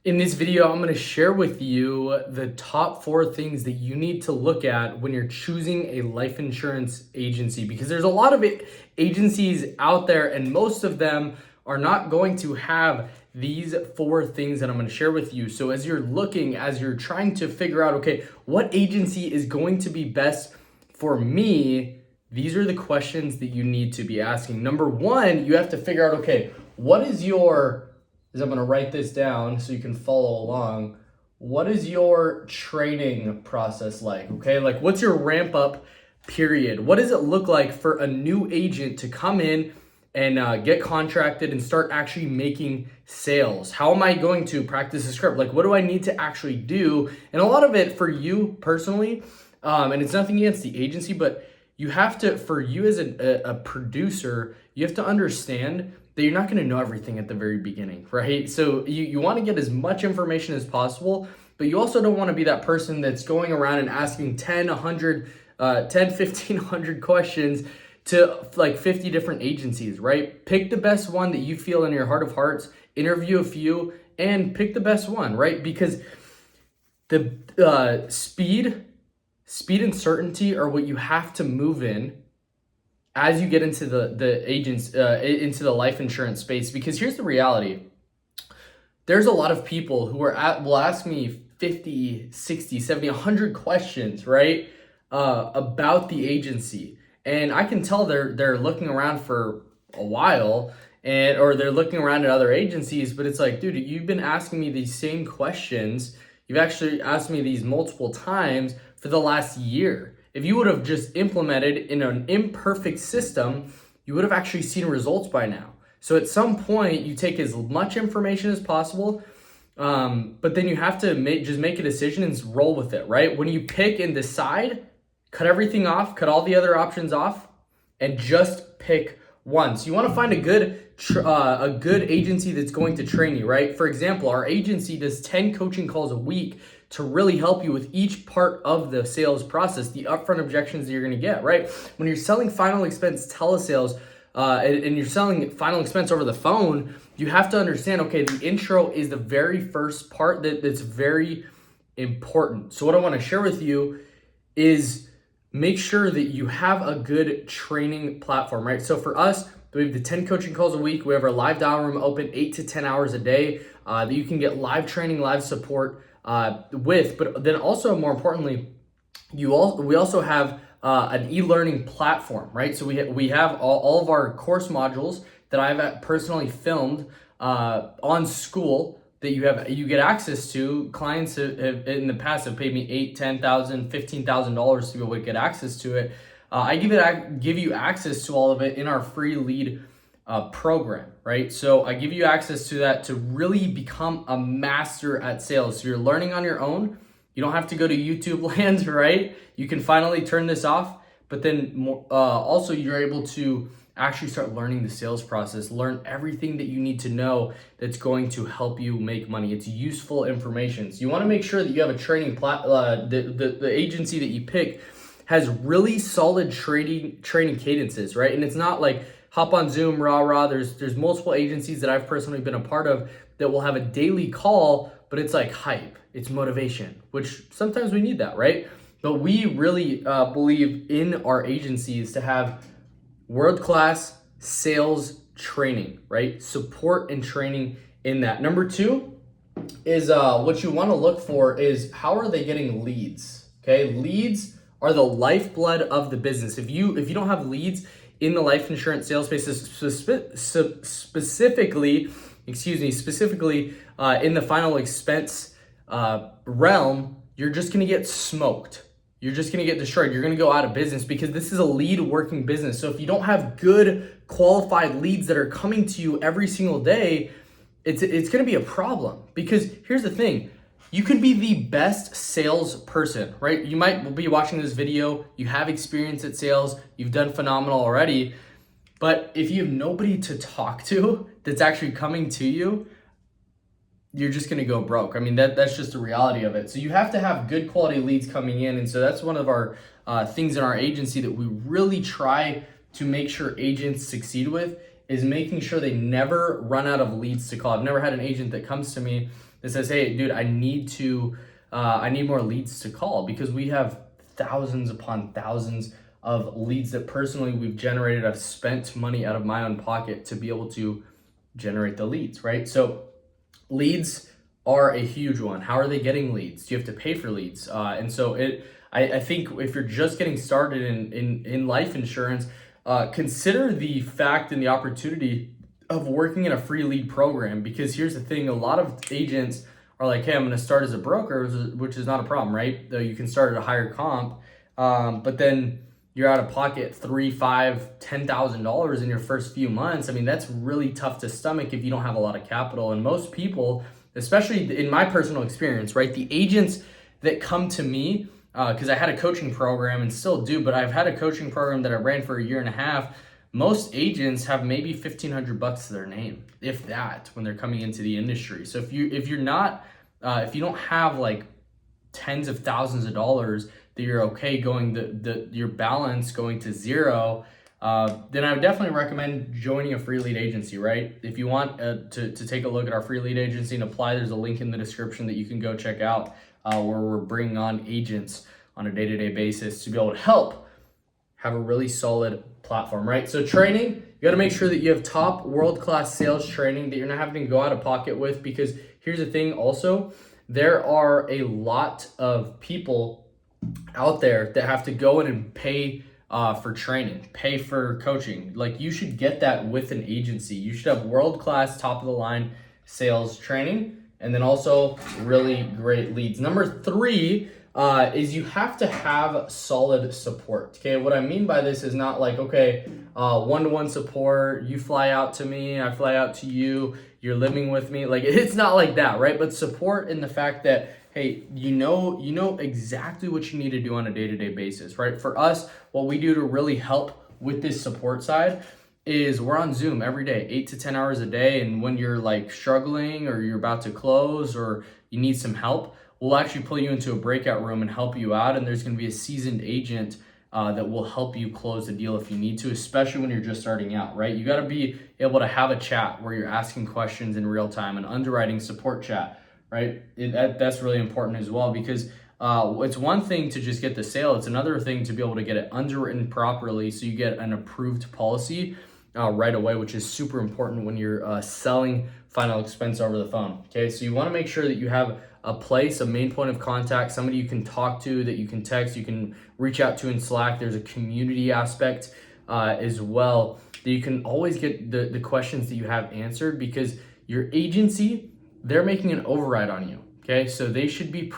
In this video, I'm going to share with you the top 4 things that you need to look at when you're choosing a life insurance agency, because there's a lot of agencies out there and most of them are not going to have these 4 things that I'm going to share with you. So as you're trying to figure out, okay, what agency is going to be best for me, these are the questions that you need to be asking. Number one, you have to figure out, okay, I'm going to write this down so you can follow along. What is your training process like? Okay, like what's your ramp up period? What does it look like for a new agent to come in and get contracted and start actually making sales? How am I going to practice a script? Like, what do I need to actually do? And a lot of it for you personally, and it's nothing against the agency, but you have to, for you as a producer, you have to understand that you're not going to know everything at the very beginning, right? So you want to get as much information as possible, but you also don't want to be that person that's going around and asking 1,500 questions to like 50 different agencies, right? Pick the best one that you feel in your heart of hearts, interview a few, and pick the best one, right? Because the speed and certainty are what you have to move in as you get into into the life insurance space. Because here's the reality: there's a lot of people who will ask me 50, 60, 70, 100 questions, right, about the agency, and I can tell they're looking around for a while, or they're looking around at other agencies. But it's like, dude, you've been asking me these same questions. You've actually asked me these multiple times for the last year. If you would have just implemented in an imperfect system, you would have actually seen results by now. So at some point, you take as much information as possible, but then you have to make a decision and roll with it, right? When you pick and decide, cut everything off, cut all the other options off, and just pick one. So you want to find a good agency that's going to train you, right? For example, our agency does 10 coaching calls a week to really help you with each part of the sales process, the upfront objections that you're going to get, right? When you're selling final expense telesales, and you're selling final expense over the phone, you have to understand, okay, the intro is the very first part that's very important. So what I want to share with you is make sure that you have a good training platform, right? So for us, we have the 10 coaching calls a week. We have our live dial room open 8 to 10 hours a day that you can get live training, live support with. But then also, more importantly, we also have an e-learning platform, right? So we have all of our course modules that I've personally filmed on Skool that you get access to. Clients have in the past have paid me $8,000, $10,000, $15,000 to be able to get access to it. I give you access to all of it in our free lead program, right? So I give you access to that to really become a master at sales. So you're learning on your own. You don't have to go to YouTube land, right? You can finally turn this off, but then also you're able to actually start learning the sales process, learn everything that you need to know that's going to help you make money. It's useful information. So you want to make sure that you have a training the agency that you pick has really solid training cadences, right? And it's not like hop on Zoom, rah. There's multiple agencies that I've personally been a part of that will have a daily call, but it's like hype, it's motivation, which sometimes we need that, right? But we really believe in our agencies to have world-class sales training, right? Support and training in that. Number 2 is what you want to look for is how are they getting leads? Okay, leads are the lifeblood of the business. If you don't have leads in the life insurance sales space, specifically in the final expense realm, you're just going to get smoked. You're just going to get destroyed. You're going to go out of business because this is a lead working business. So if you don't have good qualified leads that are coming to you every single day, it's going to be a problem. Because here's the thing: you could be the best salesperson, right? You might be watching this video, you have experience at sales, you've done phenomenal already, but if you have nobody to talk to that's actually coming to you, you're just going to go broke. I mean, that's just the reality of it. So you have to have good quality leads coming in. And so that's one of our things in our agency that we really try to make sure agents succeed with, is making sure they never run out of leads to call. I've never had an agent that comes to me that says, hey, dude, I need more leads to call, because we have thousands upon thousands of leads that personally we've generated. I've spent money out of my own pocket to be able to generate the leads, right? So leads are a huge one. How are they getting leads? Do you have to pay for leads? And so I think if you're just getting started in life insurance, consider the fact and the opportunity of working in a free lead program. Because here's the thing, a lot of agents are like, hey, I'm going to start as a broker, which is not a problem, right? Though you can start at a higher comp, but then you're out of pocket $3,000, $5,000, $10,000 in your first few months. I mean, that's really tough to stomach if you don't have a lot of capital. And most people, especially in my personal experience, right, the agents that come to me, because I had a coaching program and still do, but I've had a coaching program that I ran for a year and a half. Most agents have maybe $1,500 to their name, if that, when they're coming into the industry. So if you don't have like tens of thousands of dollars that you're okay going your balance going to zero, then I would definitely recommend joining a free lead agency, right? If you want to take a look at our free lead agency and apply, there's a link in the description that you can go check out, where we're bringing on agents on a day-to-day basis to be able to help have a really solid platform, right? So training, you got to make sure that you have top world-class sales training that you're not having to go out of pocket with, because here's the thing also, there are a lot of people out there that have to go in and pay for training, pay for coaching. Like, you should get that with an agency. You should have world-class, top-of-the-line sales training, and then also really great leads. Number 3 is you have to have solid support. Okay, what I mean by this is not like, okay, one-to-one support, you fly out to me, I fly out to you, you're living with me. Like, it's not like that, right? But support in the fact that, hey, you know exactly what you need to do on a day-to-day basis, right? For us, what we do to really help with this support side is we're on Zoom every day, 8 to 10 hours a day. And when you're like struggling or you're about to close or you need some help, we'll actually pull you into a breakout room and help you out. And there's going to be a seasoned agent that will help you close the deal if you need to, especially when you're just starting out, right? You got to be able to have a chat where you're asking questions in real time, an underwriting support chat, right? That's really important as well, because it's one thing to just get the sale. It's another thing to be able to get it underwritten properly so you get an approved policy right away, which is super important when you're selling final expense over the phone. Okay, so you want to make sure that you have a place, a main point of contact, somebody you can talk to, that you can text, you can reach out to in Slack. There's a community aspect as well, that you can always get the questions that you have answered, because your agency, they're making an override on you. Okay, so they should be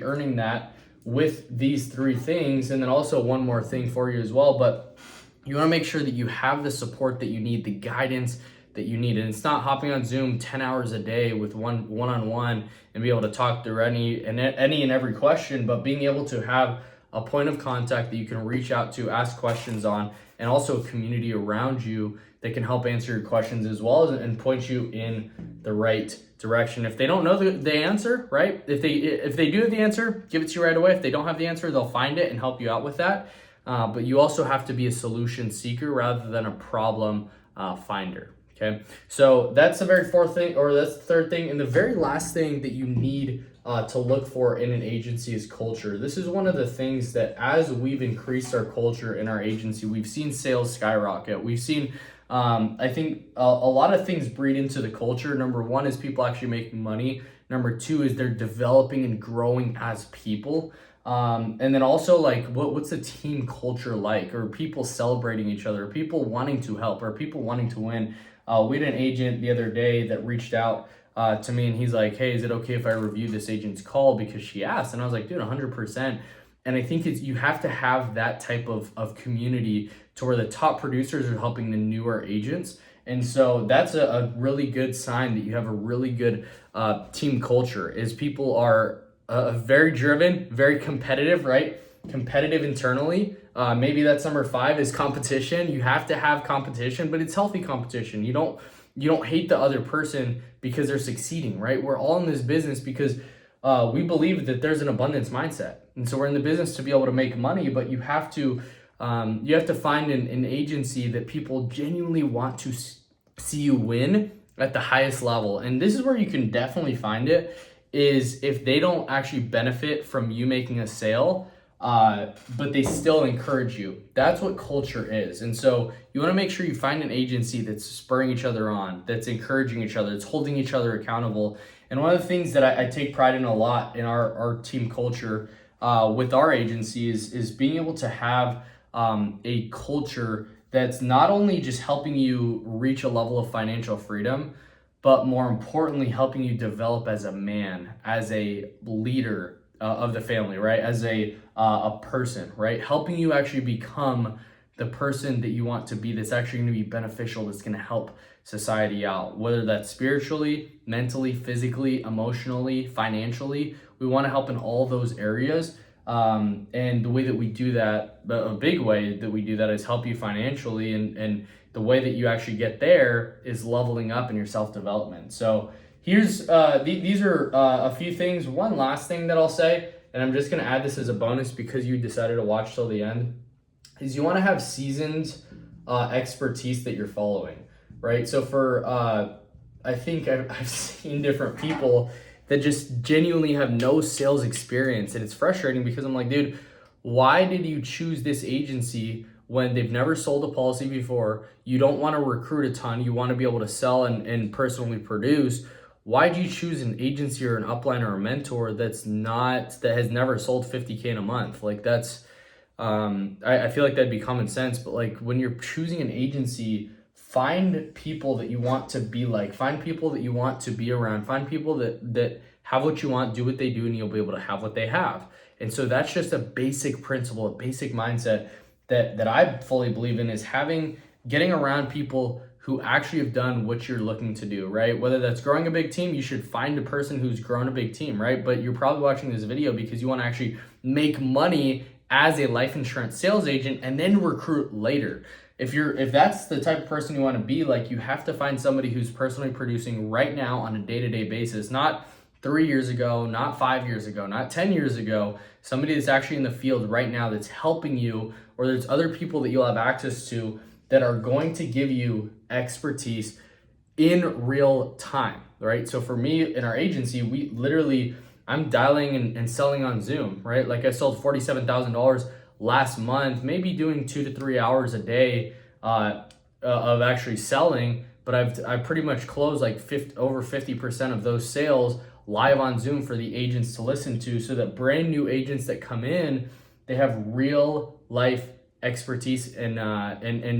earning that with these 3 things. And then also one more thing for you as well, but you want to make sure that you have the support that you need, the guidance that you need. And it's not hopping on Zoom 10 hours a day with one-on-one and be able to talk through any and every question, but being able to have a point of contact that you can reach out to, ask questions on, and also a community around you that can help answer your questions as well as and point you in the right direction. If they don't know the answer, right? If they do have the answer, give it to you right away. If they don't have the answer, they'll find it and help you out with that. But you also have to be a solution seeker rather than a problem finder. Okay, so that's the very fourth thing, or that's the third thing. And the very last thing that you need to look for in an agency is culture. This is one of the things that, as we've increased our culture in our agency, we've seen sales skyrocket. We've seen, I think, a lot of things breed into the culture. Number 1 is people actually making money. Number 2 is they're developing and growing as people. And then also, like, what's the team culture like? Are people celebrating each other? Are people wanting to help? Are people wanting to win? We had an agent the other day that reached out to me, and he's like, hey, is it okay if I review this agent's call because she asked? And I was like, dude, 100%. And I think you have to have that type of community to where the top producers are helping the newer agents. And so that's a really good sign that you have a really good team culture, is people are very driven, very competitive, right? Competitive internally. Maybe that's number 5 is competition. You have to have competition, but it's healthy competition. You don't hate the other person because they're succeeding, right? We're all in this business because we believe that there's an abundance mindset. And so we're in the business to be able to make money, but you have to find an agency that people genuinely want to see you win at the highest level, and this is where you can definitely find it, is if they don't actually benefit from you making a sale, but they still encourage you. That's what culture is. And so you want to make sure you find an agency that's spurring each other on, that's encouraging each other, that's holding each other accountable. And one of the things that I take pride in a lot in our team culture with our agency is being able to have a culture that's not only just helping you reach a level of financial freedom, but more importantly, helping you develop as a man, as a leader of the family, right? As a person, right? Helping you actually become the person that you want to be, that's actually going to be beneficial, that's going to help society out, whether that's spiritually, mentally, physically, emotionally, financially. We want to help in all those areas. And the way that we do that, a big way that we do that, is help you financially. And the way that you actually get there is leveling up in your self-development. So here's, these are a few things. One last thing that I'll say, and I'm just going to add this as a bonus because you decided to watch till the end, is you want to have seasoned expertise that you're following, right? So for, I think I've seen different people that just genuinely have no sales experience. And it's frustrating because I'm like, dude, why did you choose this agency when they've never sold a policy before? You don't want to recruit a ton. You want to be able to sell and personally produce. Why do you choose an agency or an upline or a mentor that has never sold 50K in a month? Like that's, I feel like that'd be common sense, but like when you're choosing an agency, find people that you want to be like, find people that you want to be around, find people that have what you want, do what they do, and you'll be able to have what they have. And so that's just a basic principle, a basic mindset that I fully believe in, is getting around people who actually have done what you're looking to do, right? Whether that's growing a big team, you should find a person who's grown a big team, right? But you're probably watching this video because you want to actually make money as a life insurance sales agent and then recruit later. If that's the type of person you want to be, like, you have to find somebody who's personally producing right now on a day-to-day basis, not 3 years ago, not 5 years ago, not 10 years ago, somebody that's actually in the field right now that's helping you, or there's other people that you'll have access to that are going to give you expertise in real time, right? So for me in our agency, I'm dialing and selling on Zoom, right? Like I sold $47,000 last month, maybe doing 2 to 3 hours a day of actually selling, but I pretty much closed like over 50% of those sales live on Zoom for the agents to listen to, so that brand new agents that come in, they have real life expertise and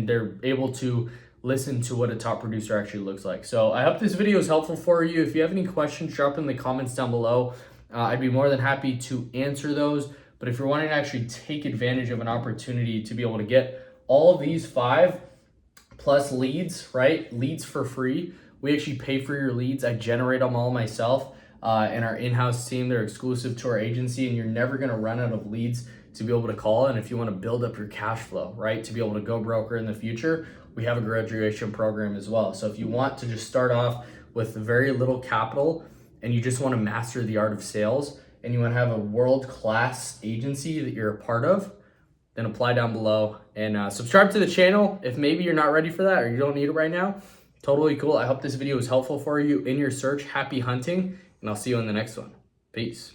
they're able to listen to what a top producer actually looks like. So I hope this video is helpful for you. If you have any questions, drop in the comments down below. I'd be more than happy to answer those. But if you're wanting to actually take advantage of an opportunity to be able to get all of these 5+ leads, right? Leads for free. We actually pay for your leads. I generate them all myself and our in-house team. They're exclusive to our agency, and you're never going to run out of leads to be able to call. And if you want to build up your cash flow, right, to be able to go broker in the future, we have a graduation program as well. So if you want to just start off with very little capital and you just want to master the art of sales, and you want to have a world-class agency that you're a part of, then apply down below and subscribe to the channel. If maybe you're not ready for that or you don't need it right now, totally cool. I hope this video was helpful for you in your search. Happy hunting, and I'll see you in the next one. Peace.